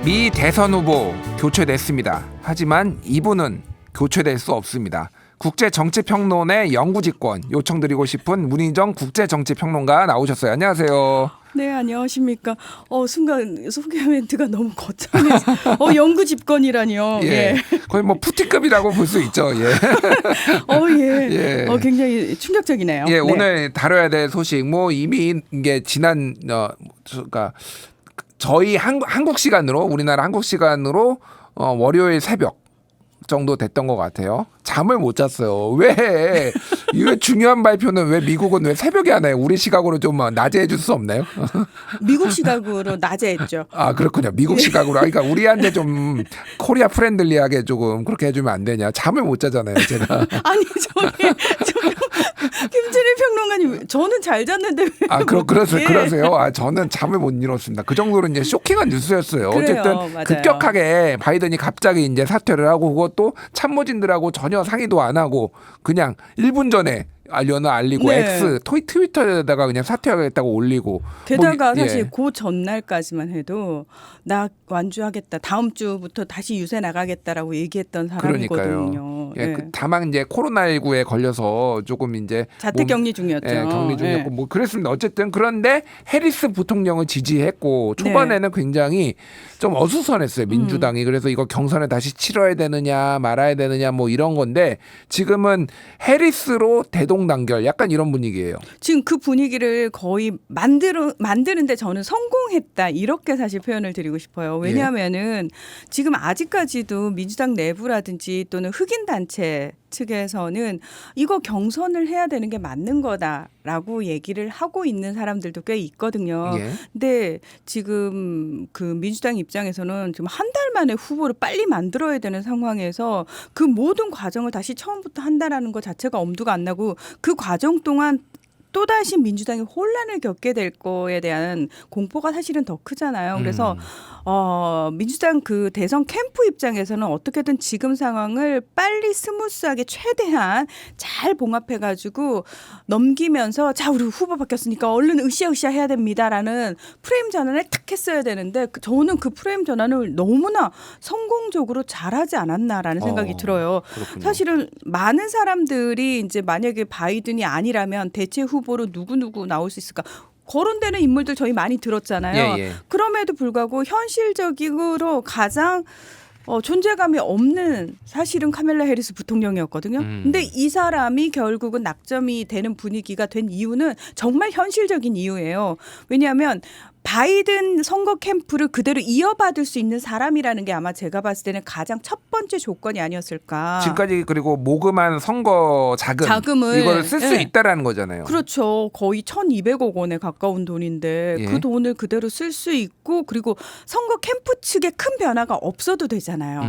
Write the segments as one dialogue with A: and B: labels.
A: 미 대선 후보 교체됐습니다. 하지만 이분은 교체될 수 없습니다. 국제정치평론의 영구집권 요청드리고 싶은 문희정 국제정치평론가 나오셨어요. 안녕하세요.
B: 네, 안녕하십니까. 순간 소개 멘트가 너무 거창해서 영구 집권이라니요.
A: 예.
B: 예.
A: 거의 뭐 푸틴급이라고 볼 수 있죠. 예.
B: 예.
A: 예.
B: 굉장히 충격적이네요.
A: 예,
B: 네.
A: 오늘 다뤄야 될 소식 뭐 이미 이게 지난 그러니까 저희 한국 시간으로 우리나라 한국 시간으로 월요일 새벽 정도 됐던 것 같아요. 잠을 못 잤어요. 왜? 이거 중요한 발표는 왜 미국은 왜 새벽에 하나요? 우리 시각으로 좀 낮에 해줄 수 없나요?
B: 미국 시각으로 낮에 했죠.
A: 아, 그렇군요. 미국 시각으로. 그러니까 우리한테 좀 코리아 프렌들리하게 조금 그렇게 해주면 안 되냐. 잠을 못 자잖아요, 제가.
B: 아니, 김준일 평론가님, 저는 잘 잤는데.
A: 그러세요. 아, 저는 잠을 못 이뤘습니다. 그 정도로 이제 쇼킹한 뉴스였어요. 어쨌든
B: 그래요, 맞아요.
A: 급격하게 바이든이 갑자기 이제 사퇴를 하고 그것도 참모진들하고 전혀 상의도 안 하고 그냥 1분 전에 알리고
B: 네.
A: 트위터에다가 그냥 사퇴하겠다고 올리고
B: 게다가
A: 뭐,
B: 사실 그 전날까지만 해도 나 완주하겠다. 다음 주부터 다시 유세 나가겠다라고 얘기했던 사람이거든요.
A: 예, 다만 이제 코로나19에 걸려서 조금 이제
B: 자택격리 중이었죠.
A: 예, 격리 중이었고 뭐 그랬습니다. 어쨌든 그런데 해리스 부통령을 지지했고 초반에는 굉장히 좀 어수선했어요. 민주당이. 그래서 이거 경선을 다시 치러야 되느냐 말아야 되느냐 뭐 이런 건데 지금은 해리스로 대동단결 약간 이런 분위기예요.
B: 지금 그 분위기를 거의 만드는데 저는 성공했다 이렇게 사실 표현을 드리고 싶어요. 왜냐하면은 지금 아직까지도 민주당 내부라든지 또는 흑인 단체 측에서는 이거 경선을 해야 되는 게 맞는 거다라고 얘기를 하고 있는 사람들도 꽤 있거든요. 근데 지금 그 민주당 입장에서는 지금 한 달 만에 후보를 빨리 만들어야 되는 상황에서 그 모든 과정을 다시 처음부터 한다라는 것 자체가 엄두가 안 나고 그 과정 동안 또다시 민주당이 혼란을 겪게 될 거에 대한 공포가 사실은 더 크잖아요. 그래서 민주당 그 대선 캠프 입장에서는 어떻게든 지금 상황을 빨리 스무스하게 최대한 잘 봉합해가지고 넘기면서 자 우리 후보 바뀌었으니까 얼른 으쌰으쌰 해야 됩니다라는 프레임 전환을 탁 했어야 되는데 저는 그 프레임 전환을 너무나 성공적으로 잘하지 않았나라는 생각이 들어요.
A: 그렇군요.
B: 사실은 많은 사람들이 이제 만약에 바이든이 아니라면 대체 후보로 누구 나올 수 있을까? 거론되는 인물들 저희 많이 들었잖아요. 그럼에도 불구하고 현실적으로 가장 존재감이 없는 사실은 카멜라 해리스 부통령이었거든요. 근데 이 사람이 결국은 낙점이 되는 분위기가 된 이유는 정말 현실적인 이유예요. 왜냐하면 바이든 선거 캠프를 그대로 이어받을 수 있는 사람이라는 게 아마 제가 봤을 때는 가장 첫 번째 조건이 아니었을까.
A: 지금까지 그리고 모금한 선거 자금을 이걸 쓸 수 있다라는 거잖아요.
B: 그렇죠. 거의 1,200억 원에 가까운 돈인데 그 돈을 그대로 쓸 수 있고 그리고 선거 캠프 측에 큰 변화가 없어도 되잖아요.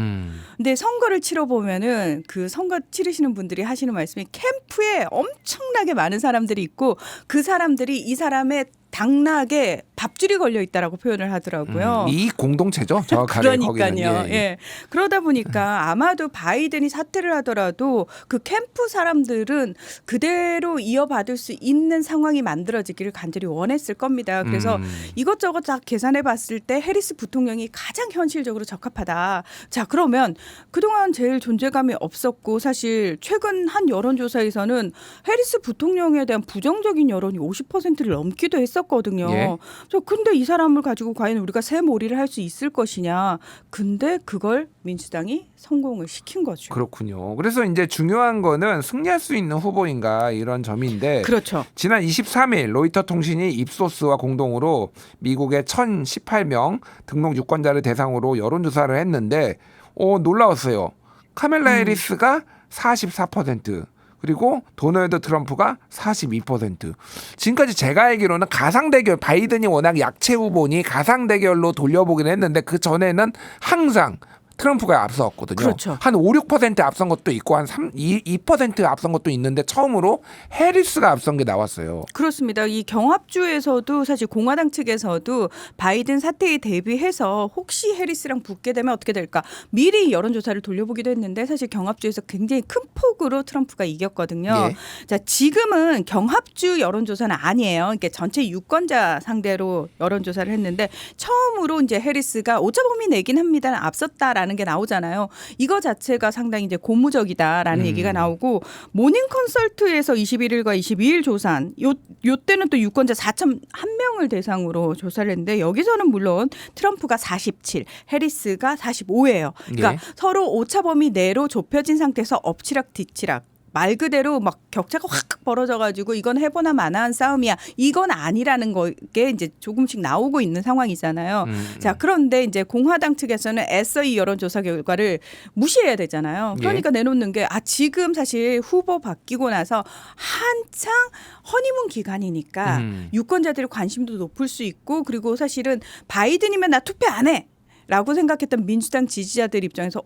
B: 근데 선거를 치러 보면은 그 선거 치르시는 분들이 하시는 말씀이 캠프에 엄청나게 많은 사람들이 있고 그 사람들이 이 사람의 당락에 밥줄이 걸려 있다라고 표현을 하더라고요.
A: 이익 공동체죠. 정확하게
B: 그러니까요. 예. 그러다 보니까 아마도 바이든이 사퇴를 하더라도 그 캠프 사람들은 그대로 이어받을 수 있는 상황이 만들어지기를 간절히 원했을 겁니다. 그래서 이것저것 다 계산해 봤을 때 해리스 부통령이 가장 현실적으로 적합하다. 자, 그러면 그동안 제일 존재감이 없었고 사실 최근 한 여론조사에서는 해리스 부통령에 대한 부정적인 여론이 50%를 넘기도 했었거든요. 근데 이 사람을 가지고 과연 우리가 새몰이를 할 수 있을 것이냐. 근데 그걸 민주당이 성공을 시킨 거죠.
A: 그렇군요. 그래서 이제 중요한 거는 승리할 수 있는 후보인가 이런 점인데
B: 그렇죠.
A: 지난 23일 로이터 통신이 입소스와 공동으로 미국의 1,018명 등록 유권자를 대상으로 여론조사를 했는데 놀라웠어요. 카멜라 해리스가 44%. 그리고 도널드 트럼프가 42%. 지금까지 제가 알기로는 가상대결, 바이든이 워낙 약체 후보니 가상대결로 돌려보긴 했는데 그 전에는 항상 트럼프가 앞섰거든요.
B: 그렇죠.
A: 한 5, 6% 앞선 것도 있고 한 2% 앞선 것도 있는데 처음으로 해리스가 앞선 게 나왔어요.
B: 그렇습니다. 이 경합주에서도 사실 공화당 측에서도 바이든 사태에 대비해서 혹시 해리스랑 붙게 되면 어떻게 될까 미리 여론조사를 돌려보기도 했는데 사실 경합주에서 굉장히 큰 폭으로 트럼프가 이겼거든요.
A: 예.
B: 자, 지금은 경합주 여론조사는 아니에요. 그러니까 전체 유권자 상대로 여론조사를 했는데 처음으로 이제 해리스가 오차범위 내긴 합니다. 앞섰다라는 게 나오잖아요. 이거 자체가 상당히 이제 고무적이다라는 얘기가 나오고 모닝 컨설트에서 21일과 22일 조사한 요 때는 또 유권자 4,001명을 대상으로 조사를 했는데 여기서는 물론 트럼프가 47, 해리스가 45예요. 그러니까
A: 예.
B: 서로 오차범위 내로 좁혀진 상태에서 엎치락 뒤치락 말 그대로 막 격차가 확 벌어져가지고 이건 해보나 마나한 싸움이야. 이건 아니라는 게 이제 조금씩 나오고 있는 상황이잖아요. 자, 그런데 이제 공화당 측에서는 애써 이 여론조사 결과를 무시해야 되잖아요. 그러니까 내놓는 게 지금 사실 후보 바뀌고 나서 한창 허니문 기간이니까 유권자들의 관심도 높을 수 있고 그리고 사실은 바이든이면 나 투표 안 해. 라고 생각했던 민주당 지지자들 입장에서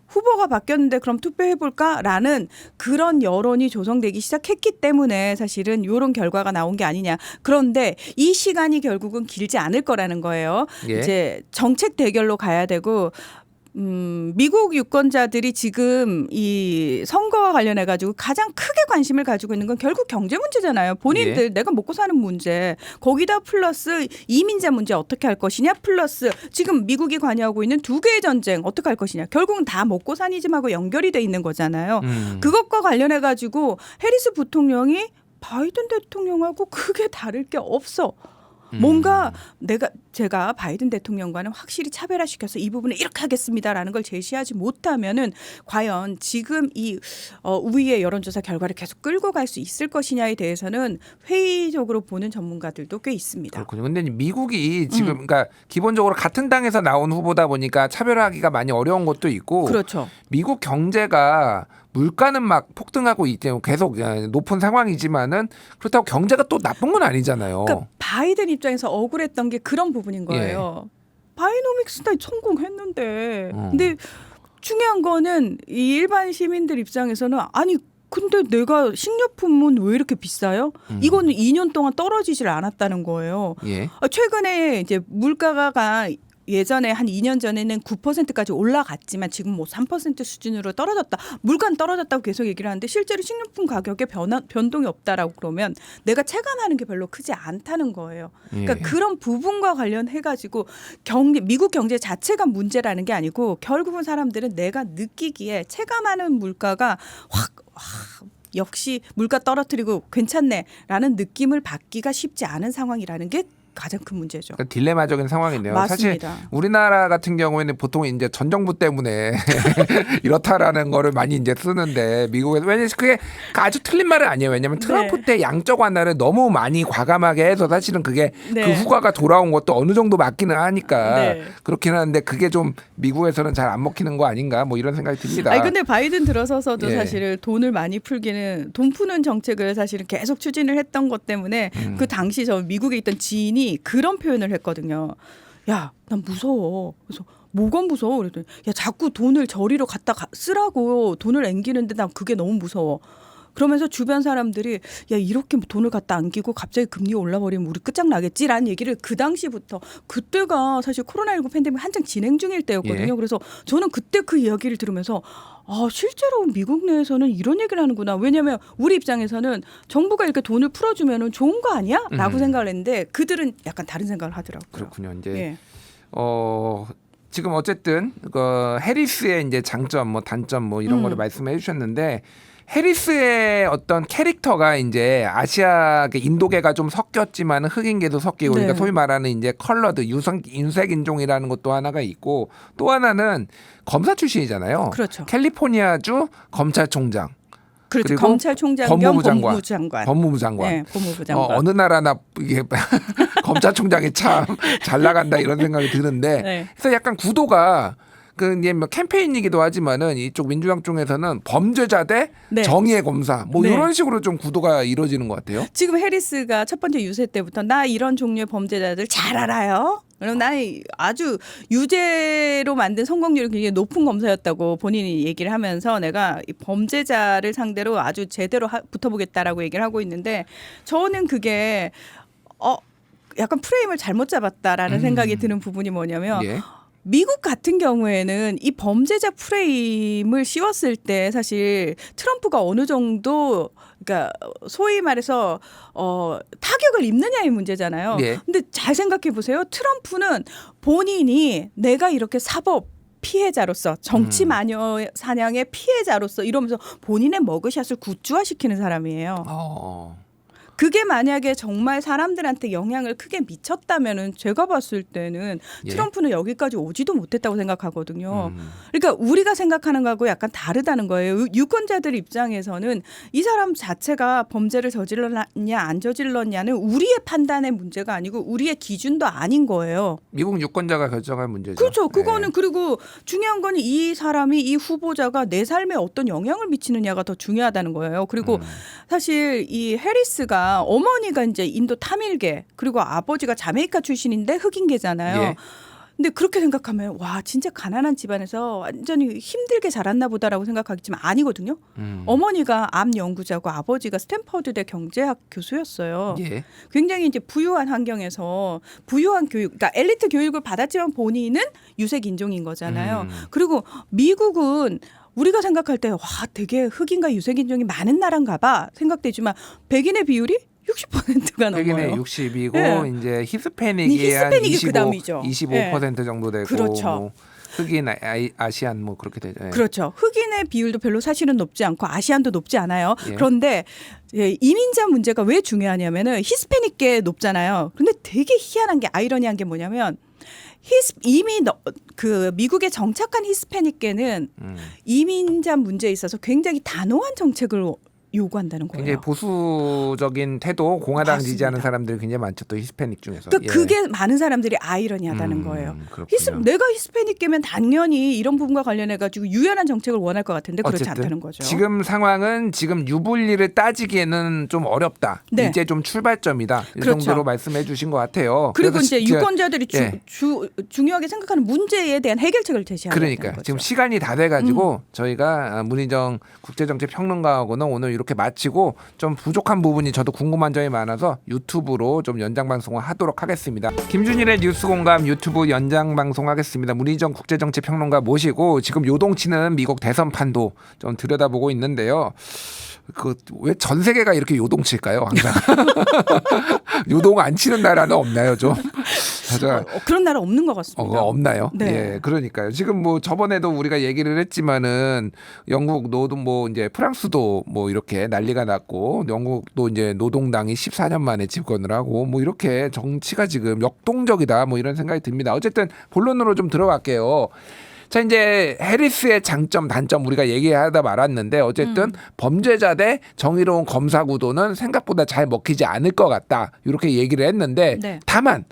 B: 후보가 바뀌었는데 그럼 투표해볼까라는 그런 여론이 조성되기 시작했기 때문에 사실은 이런 결과가 나온 게 아니냐. 그런데 이 시간이 결국은 길지 않을 거라는 거예요.
A: 예.
B: 이제 정책 대결로 가야 되고 미국 유권자들이 지금 이 선거와 관련해 가지고 가장 크게 관심을 가지고 있는 건 결국 경제 문제잖아요. 본인들
A: 예.
B: 내가 먹고 사는 문제 거기다 플러스 이민자 문제 어떻게 할 것이냐 플러스 지금 미국이 관여하고 있는 두 개의 전쟁 어떻게 할 것이냐 결국은 다 먹고 사니즘하고 연결이 돼 있는 거잖아요. 그것과 관련해 가지고 해리스 부통령이 바이든 대통령하고 크게 다를 게 없어. 뭔가 제가 바이든 대통령과는 확실히 차별화시켜서 이 부분을 이렇게 하겠습니다라는 걸 제시하지 못하면은 과연 지금 이 우위의 여론조사 결과를 계속 끌고 갈 수 있을 것이냐에 대해서는 회의적으로 보는 전문가들도 꽤 있습니다.
A: 그렇군요. 근데 미국이 지금 그러니까 기본적으로 같은 당에서 나온 후보다 보니까 차별하기가 많이 어려운 것도 있고
B: 그렇죠.
A: 미국 경제가 물가는 막 폭등하고 있죠. 계속 높은 상황이지만은 그렇다고 경제가 또 나쁜 건 아니잖아요.
B: 그러니까 바이든 입장에서 억울했던 게 그런 부분인 거예요. 바이노믹스는 성공했는데 근데 중요한 거는 이 일반 시민들 입장에서는 아니 근데 내가 식료품은 왜 이렇게 비싸요? 이거는 2년 동안 떨어지질 않았다는 거예요.
A: 예.
B: 최근에 이제 물가가 예전에 한 2년 전에는 9%까지 올라갔지만 지금 뭐 3% 수준으로 떨어졌다. 물가는 떨어졌다고 계속 얘기를 하는데 실제로 식료품 가격에 변동이 없다라고 그러면 내가 체감하는 게 별로 크지 않다는 거예요. 그러니까 그런 부분과 관련해 가지고 미국 경제 자체가 문제라는 게 아니고 결국은 사람들은 내가 느끼기에 체감하는 물가가 확 역시 물가 떨어뜨리고 괜찮네라는 느낌을 받기가 쉽지 않은 상황이라는 게 가장 큰 문제죠.
A: 그러니까 딜레마적인 상황이네요.
B: 맞습니다.
A: 사실 우리나라 같은 경우에는 보통 이제 전 정부 때문에 이렇다라는 거를 많이 이제 쓰는데 미국에서 왜냐면 그게 아주 틀린 말은 아니에요. 왜냐하면 트럼프 때 양적 완화를 너무 많이 과감하게 해서 사실은 그게 그 후과가 돌아온 것도 어느 정도 맞기는 하니까 그렇긴 한데 그게 좀 미국에서는 잘 안 먹히는 거 아닌가 뭐 이런 생각이 듭니다.
B: 아니 근데 바이든 들어서서도 사실 돈을 많이 풀기는 돈 푸는 정책을 사실은 계속 추진을 했던 것 때문에 그 당시 저 미국에 있던 지인이 그런 표현을 했거든요. 야, 난 무서워. 그래서 뭐가 무서워? 그랬더니 야, 자꾸 돈을 저리로 갖다 쓰라고 돈을 앵기는데 난 그게 너무 무서워. 그러면서 주변 사람들이 야 이렇게 돈을 갖다 안기고 갑자기 금리 올라버리면 우리 끝장나겠지라는 얘기를 그 당시부터 그때가 사실 코로나19 팬데믹 한창 진행 중일 때였거든요. 그래서 저는 그때 그 이야기를 들으면서 실제로 미국 내에서는 이런 얘기를 하는구나. 왜냐하면 우리 입장에서는 정부가 이렇게 돈을 풀어주면 좋은 거 아니야? 라고 생각을 했는데 그들은 약간 다른 생각을 하더라고요.
A: 그렇군요. 이제 지금 어쨌든 그 해리스의 이제 장점 뭐 단점 뭐 이런 거를 말씀해 주셨는데 해리스의 어떤 캐릭터가 이제 아시아계 인도계가 좀 섞였지만 흑인계도 섞이고 그러니까 소위 말하는 이제 컬러드 윤색 인종이라는 것도 하나가 있고 또 하나는 검사 출신이잖아요.
B: 그렇죠.
A: 캘리포니아주 검찰총장.
B: 그렇죠. 검찰총장 겸 법무부 장관. 네, 법무부 장관.
A: 어느 나라나 이게 검찰총장이 참 잘 나간다 이런 생각이 드는데 그래서 약간 구도가 그 이제 뭐 캠페인이기도 하지만은 이쪽 민주당 쪽에서는 범죄자 대 정의의 검사 뭐 이런 식으로 좀 구도가 이루어지는 것 같아요.
B: 지금 해리스가 첫 번째 유세 때부터 나 이런 종류의 범죄자들 잘 알아요. 그럼 나는 아주 유죄로 만든 성공률이 굉장히 높은 검사였다고 본인이 얘기를 하면서 내가 이 범죄자를 상대로 아주 제대로 붙어보겠다라고 얘기를 하고 있는데 저는 그게 약간 프레임을 잘못 잡았다라는 생각이 드는 부분이 뭐냐면
A: 예.
B: 미국 같은 경우에는 이 범죄자 프레임을 씌웠을 때 사실 트럼프가 어느 정도 그러니까 소위 말해서 타격을 입느냐의 문제잖아요.
A: 예.
B: 근데 잘 생각해 보세요. 트럼프는 본인이 내가 이렇게 사법 피해자로서 정치 마녀 사냥의 피해자로서 이러면서 본인의 머그샷을 굿즈화시키는 사람이에요. 그게 만약에 정말 사람들한테 영향을 크게 미쳤다면은 제가 봤을 때는
A: 예.
B: 트럼프는 여기까지 오지도 못했다고 생각하거든요. 그러니까 우리가 생각하는 거하고 약간 다르다는 거예요. 유권자들 입장에서는 이 사람 자체가 범죄를 저질렀냐 안 저질렀냐는 우리의 판단의 문제가 아니고 우리의 기준도 아닌 거예요.
A: 미국 유권자가 결정할 문제죠.
B: 그렇죠. 그거는
A: 예.
B: 그리고 중요한 건 이 사람이 이 후보자가 내 삶에 어떤 영향을 미치느냐가 더 중요하다는 거예요. 그리고 사실 이 해리스가 어머니가 이제 인도 타밀계 그리고 아버지가 자메이카 출신인데 흑인계잖아요.
A: 예.
B: 근데 그렇게 생각하면 와 진짜 가난한 집안에서 완전히 힘들게 자랐나 보다라고 생각하겠지만 아니거든요. 어머니가 암 연구자고 아버지가 스탠퍼드대 경제학 교수였어요.
A: 예.
B: 굉장히 이제 부유한 환경에서 부유한 교육, 그러니까 엘리트 교육을 받았지만 본인은 유색 인종인 거잖아요. 그리고 미국은 우리가 생각할 때 와 되게 흑인과 유색 인종이 많은 나라인가 봐 생각되지만 백인의 비율이 60%가
A: 백인의
B: 넘어요.
A: 60이고
B: 네.
A: 이제 히스패닉이 한
B: 히스패닉이
A: 25,
B: 그다음이죠.
A: 25% 정도 되고
B: 그렇죠.
A: 뭐 흑인 아시안 뭐 그렇게 되죠. 예.
B: 그렇죠. 흑인의 비율도 별로 사실은 높지 않고 아시안도 높지 않아요.
A: 예.
B: 그런데 이민자 문제가 왜 중요하냐면은 히스패닉계 높잖아요. 근데 되게 희한한 게 아이러니한 게 뭐냐면 이미 그 미국에 정착한 히스패닉계는 이민자 문제에 있어서 굉장히 단호한 정책을 요구한다는 거예요.
A: 굉장히 보수적인 태도, 공화당
B: 맞습니다.
A: 지지하는 사람들이 굉장히 많죠. 또 히스패닉 중에서.
B: 그러니까
A: 예.
B: 그게 많은 사람들이 아이러니하다는 거예요.
A: 그렇군요.
B: 내가 히스패닉계면 당연히 이런 부분과 관련해 가지고 유연한 정책을 원할 것 같은데 그렇지
A: 어쨌든
B: 않다는 거죠.
A: 지금 상황은 지금 유불리를 따지기에는 좀 어렵다.
B: 네.
A: 이제 좀 출발점이다. 이
B: 그렇죠.
A: 정도로 말씀해 주신 것 같아요.
B: 그리고
A: 그래서
B: 이제
A: 진짜-
B: 유권자들이
A: 예.
B: 중요하게 생각하는 문제에 대한 해결책을 제시하는
A: 그러니까
B: 거죠.
A: 지금 시간이 다 돼가지고 저희가 문희정 국제정치평론가하고는 오늘 이렇게 마치고 좀 부족한 부분이 저도 궁금한 점이 많아서 유튜브로 좀 연장 방송을 하도록 하겠습니다. 김준일의 뉴스공감 유튜브 연장 방송하겠습니다. 문희정 국제정치평론가 모시고 지금 요동치는 미국 대선판도 좀 들여다보고 있는데요. 그 왜 전 세계가 이렇게 요동칠까요? 항상 요동 안 치는 나라는 없나요, 좀?
B: 그런 나라 없는 것 같습니다.
A: 없나요?
B: 네.
A: 예, 그러니까요. 지금 뭐 저번에도 우리가 얘기를 했지만은 영국 노동 뭐 이제 프랑스도 뭐 이렇게 난리가 났고 영국도 이제 노동당이 14년 만에 집권을 하고 뭐 이렇게 정치가 지금 역동적이다 뭐 이런 생각이 듭니다. 어쨌든 본론으로 좀 들어갈게요. 자, 이제 해리스의 장점, 단점 우리가 얘기하다 말았는데 어쨌든 범죄자 대 정의로운 검사 구도는 생각보다 잘 먹히지 않을 것 같다. 이렇게 얘기를 했는데
B: 네.
A: 다만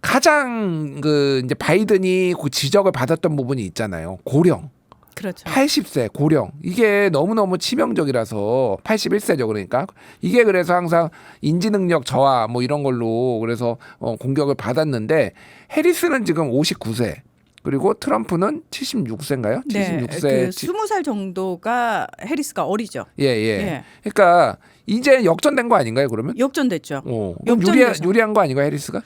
A: 가장 그 이제 바이든이 그 지적을 받았던 부분이 있잖아요. 고령.
B: 그렇죠.
A: 80세 고령 이게 너무너무 치명적이라서 81세죠. 그러니까 이게 그래서 항상 인지능력 저하 뭐 이런 걸로 그래서 공격을 받았는데 해리스는 지금 59세 그리고 트럼프는 76세인가요?
B: 네,
A: 76세.
B: 그 20살 정도가 해리스가 어리죠.
A: 예.
B: 예.
A: 그러니까 이제 역전된 거 아닌가요, 그러면?
B: 역전됐죠.
A: 그럼
B: 역전돼서.
A: 유리한 거 아닌가요, 해리스가?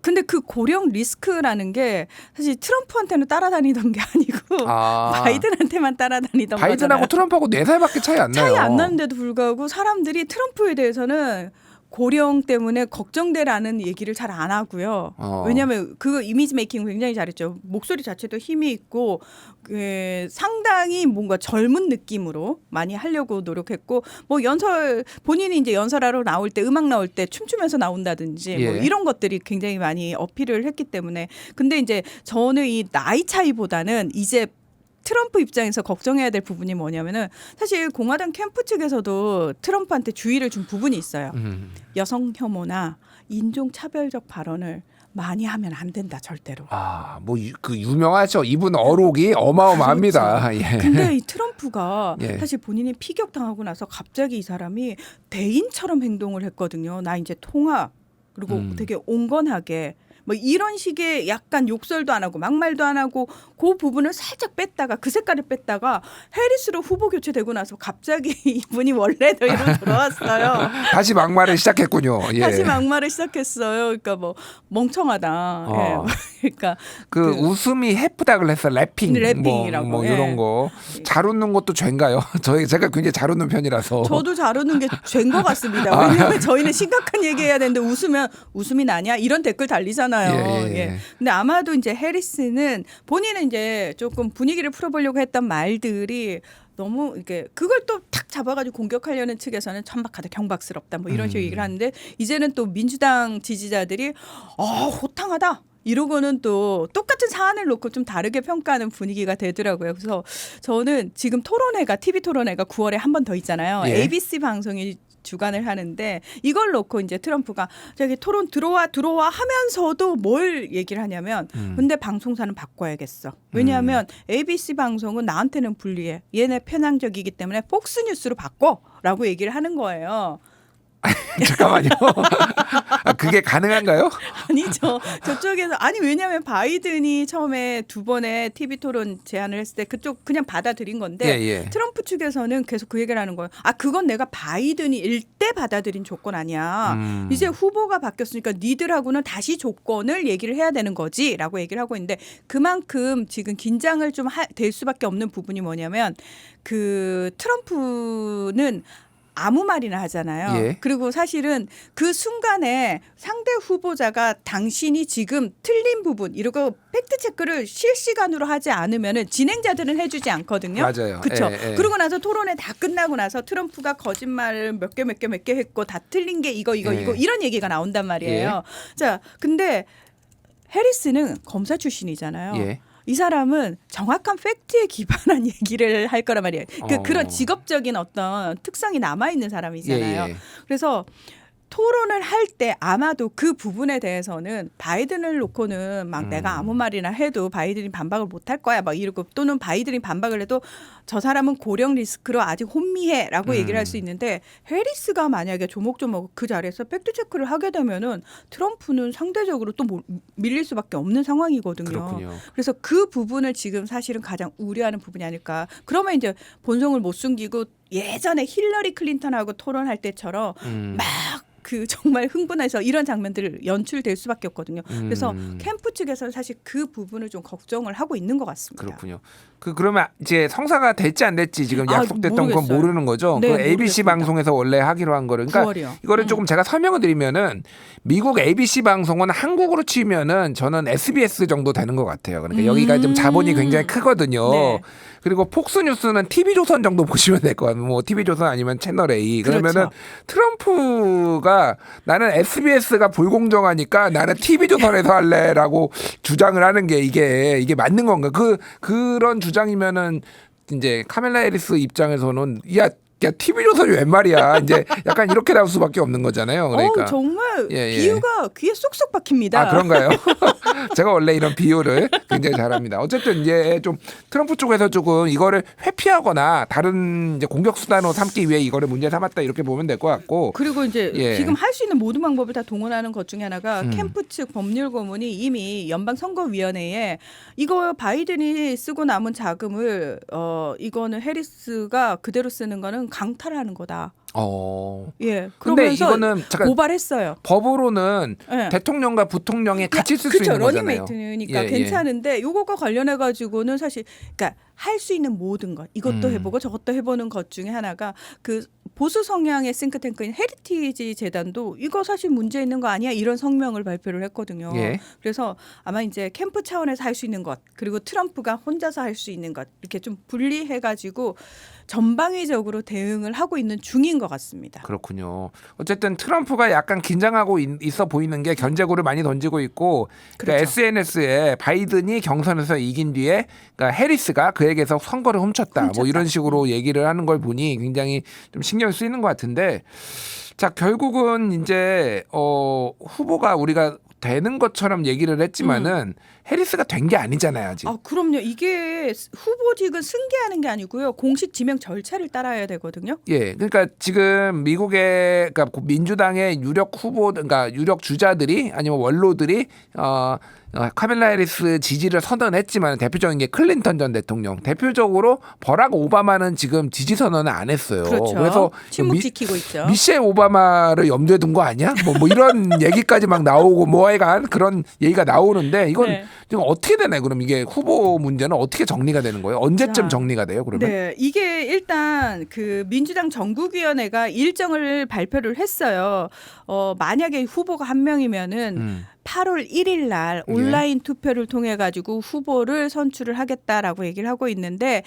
B: 근데 그 고령 리스크라는 게 사실 트럼프한테는 따라다니던 게 아니고 바이든한테만 따라다니던
A: 바이든하고
B: 거잖아요.
A: 트럼프하고 4살밖에 차이 안 나요.
B: 차이 안 나는데도 불구하고 사람들이 트럼프에 대해서는 고령 때문에 걱정되라는 얘기를 잘 안 하고요. 왜냐하면 그 이미지 메이킹 굉장히 잘했죠. 목소리 자체도 힘이 있고 상당히 뭔가 젊은 느낌으로 많이 하려고 노력했고 뭐 본인이 이제 연설하러 나올 때 음악 나올 때 춤추면서 나온다든지 뭐 이런 것들이 굉장히 많이 어필을 했기 때문에 근데 이제 저는 이 나이 차이보다는 이제 트럼프 입장에서 걱정해야 될 부분이 뭐냐면은 사실 공화당 캠프 측에서도 트럼프한테 주의를 준 부분이 있어요. 여성 혐오나 인종 차별적 발언을 많이 하면 안 된다 절대로.
A: 뭐 그 유명하죠. 이분 어록이 어마어마합니다.
B: 그렇죠.
A: 예.
B: 근데 이 트럼프가
A: 예.
B: 사실 본인이 피격당하고 나서 갑자기 이 사람이 대인처럼 행동을 했거든요. 나 이제 통화 그리고 되게 온건하게 뭐 이런 식의 약간 욕설도 안 하고 막말도 안 하고 그 부분을 살짝 뺐다가 그 색깔을 뺐다가 해리스로 후보 교체되고 나서 갑자기 이분이 원래대로 돌아왔어요.
A: 다시 막말을 시작했군요. 예.
B: 다시 막말을 시작했어요. 그러니까 뭐 멍청하다. 예. 그러니까
A: 그 웃음이 해프다 그랬어.
B: 래핑이라고.
A: 뭐 이런 거. 잘 웃는 것도 죄인가요? 제가 굉장히 잘 웃는 편이라서.
B: 저도 잘 웃는 게 죄인 것 같습니다. 왜냐하면 저희는 심각한 얘기해야 되는데 웃으면 웃음이 나냐 이런 댓글 달리잖아요. 예. 근데 아마도 이제 해리스는 본인은 이제 조금 분위기를 풀어보려고 했던 말들이 너무 이게 그걸 또 탁 잡아가지고 공격하려는 측에서는 천박하다, 경박스럽다 뭐 이런 식으로 얘기를 하는데 이제는 또 민주당 지지자들이 호탕하다. 이러고는 또 똑같은 사안을 놓고 좀 다르게 평가하는 분위기가 되더라고요. 그래서 저는 지금 토론회가 TV 토론회가 9월에 한 번 더 있잖아요.
A: 예.
B: ABC 방송이 주관을 하는데 이걸 놓고 이제 트럼프가 저기 토론 들어와 하면서도 뭘 얘기를 하냐면 근데 방송사는 바꿔야겠어. 왜냐하면 ABC 방송은 나한테는 불리해. 얘네 편향적이기 때문에 폭스뉴스로 바꿔라고 얘기를 하는 거예요.
A: 잠깐만요. 그게 가능한가요?
B: 아니죠. 저쪽에서 아니 왜냐하면 바이든이 처음에 두 번의 TV 토론 제안을 했을 때 그쪽 그냥 받아들인 건데 트럼프 측에서는 계속 그 얘기를 하는 거예요. 그건 내가 바이든이 일대 받아들인 조건 아니야. 이제 후보가 바뀌었으니까 니들하고는 다시 조건을 얘기를 해야 되는 거지라고 얘기를 하고 있는데 그만큼 지금 긴장을 좀 될 수밖에 없는 부분이 뭐냐면 그 트럼프는 아무 말이나 하잖아요.
A: 예.
B: 그리고 사실은 그 순간에 상대 후보자가 당신이 지금 틀린 부분 이러고 팩트 체크를 실시간으로 하지 않으면은 진행자들은 해주지 않거든요.
A: 맞아요.
B: 그렇죠.
A: 예.
B: 그러고 나서 토론회 다 끝나고 나서 트럼프가 거짓말을 몇 개 했고 다 틀린 게 이거 이런 얘기가 나온단 말이에요. 자, 근데 해리스는 검사 출신이잖아요.
A: 예.
B: 이 사람은 정확한 팩트에 기반한 얘기를 할 거란 말이에요. 그런 직업적인 어떤 특성이 남아있는 사람이잖아요. 그래서 토론을 할 때 아마도 그 부분에 대해서는 바이든을 놓고는 막 내가 아무 말이나 해도 바이든이 반박을 못할 거야 막 이러고 또는 바이든이 반박을 해도 저 사람은 고령 리스크로 아직 혼미해라고 얘기를 할 수 있는데 해리스가 만약에 조목조목 그 자리에서 팩트체크를 하게 되면은 트럼프는 상대적으로 또 밀릴 수밖에 없는 상황이거든요.
A: 그렇군요.
B: 그래서 그 부분을 지금 사실은 가장 우려하는 부분이 아닐까. 그러면 이제 본성을 못 숨기고 예전에 힐러리 클린턴하고 토론할 때처럼 막 그 정말 흥분해서 이런 장면들을 연출될 수밖에 없거든요. 그래서 캠프 측에서는 사실 그 부분을 좀 걱정을 하고 있는 것 같습니다.
A: 그렇군요. 그러면 이제 성사가 될지 안 될지 지금 약속됐던 건 모르는 거죠.
B: 네,
A: 그 ABC
B: 모르겠습니다.
A: 방송에서 원래 하기로 한 거를. 그러니까
B: 9월이요.
A: 이거를 조금 제가 설명을 드리면은 미국 ABC 방송은 한국으로 치면은 저는 SBS 정도 되는 것 같아요. 그러니까 여기가 좀 자본이 굉장히 크거든요.
B: 네.
A: 그리고 폭스뉴스는 TV조선 정도 보시면 될 것 같아요. 뭐 TV조선 아니면 채널A. 그러면은
B: 그렇죠.
A: 트럼프가 나는 SBS가 불공정하니까 나는 TV조선에서 할래라고 주장을 하는 게 이게 맞는 건가? 그런 주장이면은 이제 카멜라 해리스 입장에서는 야 TV조선이 웬 말이야. 이제 약간 이렇게 나올 수밖에 없는 거잖아요. 그러니까.
B: 정말 비유가 귀에 쏙쏙 박힙니다.
A: 그런가요? 제가 원래 이런 비유를 굉장히 잘합니다. 어쨌든 이제 좀 트럼프 쪽에서 조금 이거를 회피하거나 다른 이제 공격 수단으로 삼기 위해 이거를 문제 삼았다 이렇게 보면 될 것 같고.
B: 그리고 이제 지금 할 수 있는 모든 방법을 다 동원하는 것 중에 하나가 캠프 측 법률 고문이 이미 연방선거위원회에 이거 바이든이 쓰고 남은 자금을 이거는 해리스가 그대로 쓰는 거는 강탈하는 거다.
A: 근데
B: 그러면서
A: 이거는 잠깐
B: 고발했어요.
A: 법으로는 대통령과 부통령이 같이 쓸 수 있는 거잖아요.
B: 러닝메이트니까 괜찮은데 이것과 관련해 가지고는 사실 그러니까 할 수 있는 모든 것 이것도 해보고 저것도 해보는 것 중에 하나가 그 보수 성향의 싱크탱크인 헤리티지 재단도 이거 사실 문제 있는 거 아니야 이런 성명을 발표를 했거든요. 그래서 아마 이제 캠프 차원에서 할 수 있는 것 그리고 트럼프가 혼자서 할 수 있는 것 이렇게 좀 분리해 가지고 전방위적으로 대응을 하고 있는 중인 것 같습니다.
A: 그렇군요. 어쨌든 트럼프가 약간 긴장하고 있어 보이는 게 견제구를 많이 던지고 있고 그러니까 SNS에 바이든이 경선에서 이긴 뒤에 그러니까 해리스가 그에게서 선거를 훔쳤다. 뭐 이런 식으로 얘기를 하는 걸 보니 굉장히 좀 신경이 쓰이는 것 같은데 자 결국은 이제 후보가 우리가 되는 것처럼 얘기를 했지만은 해리스가 된 게 아니잖아요 아직.
B: 아, 그럼요. 이게 후보직은 승계하는 게 아니고요. 공식 지명 절차를 따라야 되거든요.
A: 예, 그러니까 지금 미국의 그러니까 민주당의 유력 후보, 그러니까 유력 주자들이 아니면 원로들이 카밀라 해리스 지지를 선언했지만 대표적인 게 클린턴 전 대통령, 대표적으로 버락 오바마는 지금 지지 선언을 안 했어요.
B: 그렇죠.
A: 그래서
B: 침묵 지키고 있죠.
A: 미셸 오바마를 염두에 둔 거 아니야? 뭐 이런 얘기까지 막 나오고 뭐하여간 그런 얘기가 나오는데 이건
B: 네.
A: 지금 어떻게 되나요? 그럼 이게 후보 문제는 어떻게 정리가 되는 거예요? 언제쯤
B: 자,
A: 정리가 돼요? 그러면?
B: 네, 이게 일단 그 민주당 전국위원회가 일정을 발표를 했어요. 만약에 후보가 한 명이면은 8월 1일 날 온라인 투표를 통해 가지고 후보를 선출을 하겠다라고 얘기를 하고 있는데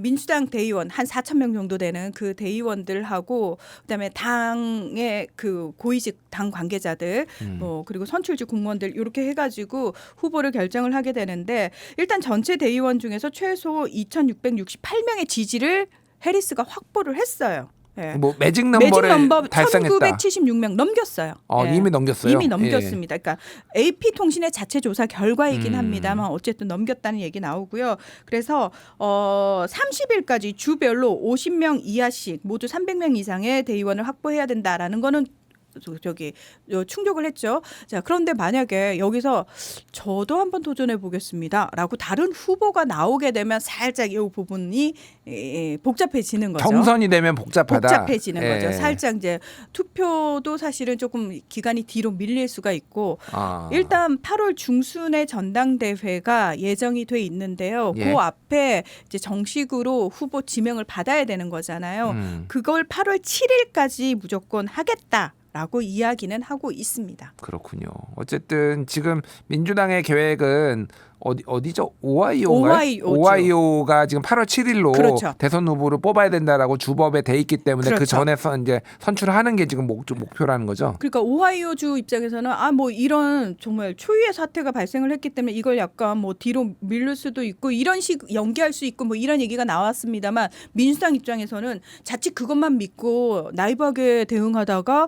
B: 민주당 대의원 한 4천 명 정도 되는 그 대의원들하고 그다음에 당의 그 고위직 당 관계자들 뭐 그리고 선출직 공무원들 이렇게 해가지고 후보를 결정을 하게 되는데 일단 전체 대의원 중에서 최소 2,668명의 지지를 해리스가 확보를 했어요. 예.
A: 뭐 매직
B: 매직
A: 넘버를
B: 넘버
A: 달성했다.
B: 1976명 넘겼어요. 예.
A: 이미 넘겼어요.
B: 이미 넘겼습니다. 그러니까 AP 통신의 자체 조사 결과이긴
A: 음.
B: 합니다만 어쨌든 넘겼다는 얘기 나오고요. 그래서 30일까지 주별로 50명 이하씩 모두 300명 이상의 대의원을 확보해야 된다라는 거는 충족을 했죠. 자, 그런데 만약에 여기서 저도 한번 도전해 보겠습니다라고 다른 후보가 나오게 되면 살짝 이 부분이 복잡해지는 거죠.
A: 경선이 되면
B: 복잡해지는
A: 예.
B: 거죠. 살짝 이제 투표도 사실은 조금 기간이 뒤로 밀릴 수가 있고 일단 8월 중순에 전당대회가 예정이 돼 있는데요.
A: 예.
B: 그 앞에 이제 정식으로 후보 지명을 받아야 되는 거잖아요. 그걸 8월 7일까지 무조건 하겠다라고 이야기는 하고 있습니다.
A: 그렇군요. 어쨌든 지금 민주당의 계획은 어디죠? 오하이오인가요? 오하이오가 지금 8월 7일로
B: 그렇죠.
A: 대선 후보를 뽑아야 된다라고 주법에 돼 있기 때문에
B: 그렇죠.
A: 그 전에서 이제 선출하는 게 지금 목표라는 거죠.
B: 그러니까 오하이오주 입장에서는 뭐 이런 정말 초유의 사태가 발생을 했기 때문에 이걸 약간 뭐 뒤로 밀릴 수도 있고 이런 식 연기할 수 있고 뭐 이런 얘기가 나왔습니다만 민주당 입장에서는 자칫 그것만 믿고 나이브하게 대응하다가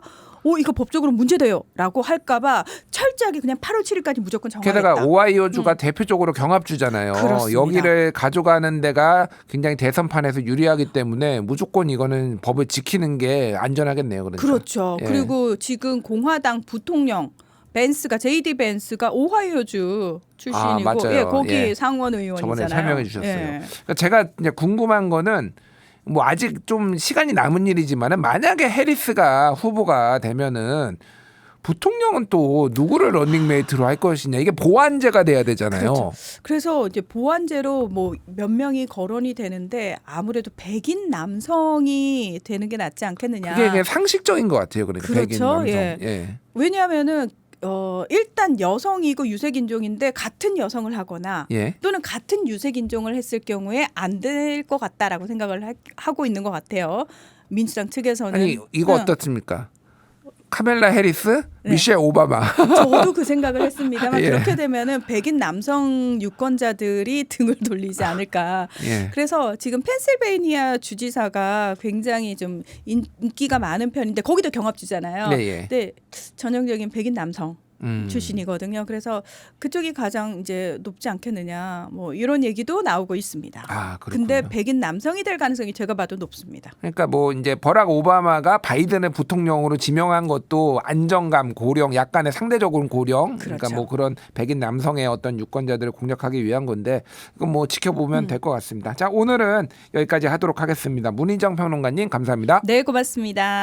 B: 이거 법적으로 문제돼요라고 할까봐 철저하게 그냥 8월 7일까지 무조건 정하겠다.
A: 게다가 오하이오주가 대표적으로 경합주잖아요.
B: 그렇습니다.
A: 여기를 가져가는 데가 굉장히 대선판에서 유리하기 때문에 무조건 이거는 법을 지키는 게 안전하겠네요. 그러니까.
B: 그렇죠.
A: 예.
B: 그리고 지금 공화당 부통령 벤스가 JD 벤스가 오하이오주 출신이고
A: 맞아요.
B: 예, 거기
A: 예.
B: 상원 의원이잖아요.
A: 저번에 설명해 주셨어요.
B: 예.
A: 그러니까 제가 이제 궁금한 거는 뭐 아직 좀 시간이 남은 일이지만은 만약에 해리스가 후보가 되면은 부통령은 또 누구를 런닝메이트로 할 것이냐 이게 보완제가 돼야 되잖아요.
B: 그렇죠. 그래서 이제 보완제로 뭐 몇 명이 거론이 되는데 아무래도 백인 남성이 되는 게 낫지 않겠느냐.
A: 그게 그냥 상식적인 것 같아요. 그러니까
B: 그렇죠.
A: 백인 남성.
B: 예.
A: 예.
B: 왜냐하면은 일단 여성이고 유색인종인데 같은 여성을 하거나
A: 예.
B: 또는 같은 유색인종을 했을 경우에 안 될 것 같다라고 생각을 하고 있는 것 같아요. 민주당 측에서는.
A: 아니 이거 어떻습니까? 카멜라 해리스,
B: 네.
A: 미셸 오바마.
B: 저도 그 생각을 했습니다만
A: 예.
B: 그렇게 되면은 백인 남성 유권자들이 등을 돌리지 않을까.
A: 예.
B: 그래서 지금 펜실베이니아 주지사가 굉장히 좀 인기가 많은 편인데 거기도 경합주잖아요.
A: 네, 예.
B: 근데 전형적인 백인 남성 출신이거든요. 그래서 그쪽이 가장 이제 높지 않겠느냐. 뭐 이런 얘기도 나오고 있습니다.
A: 그렇군요.
B: 근데 백인 남성이 될 가능성이 제가 봐도 높습니다.
A: 그러니까 뭐 이제 버락 오바마가 바이든을 부통령으로 지명한 것도 안정감 고령, 약간의 상대적으로 고령, 그러니까
B: 그렇죠.
A: 뭐 그런 백인 남성의 어떤 유권자들을 공략하기 위한 건데 그건 뭐 지켜보면 될 것 같습니다. 자, 오늘은 여기까지 하도록 하겠습니다. 문희정 평론가님 감사합니다.
B: 네, 고맙습니다.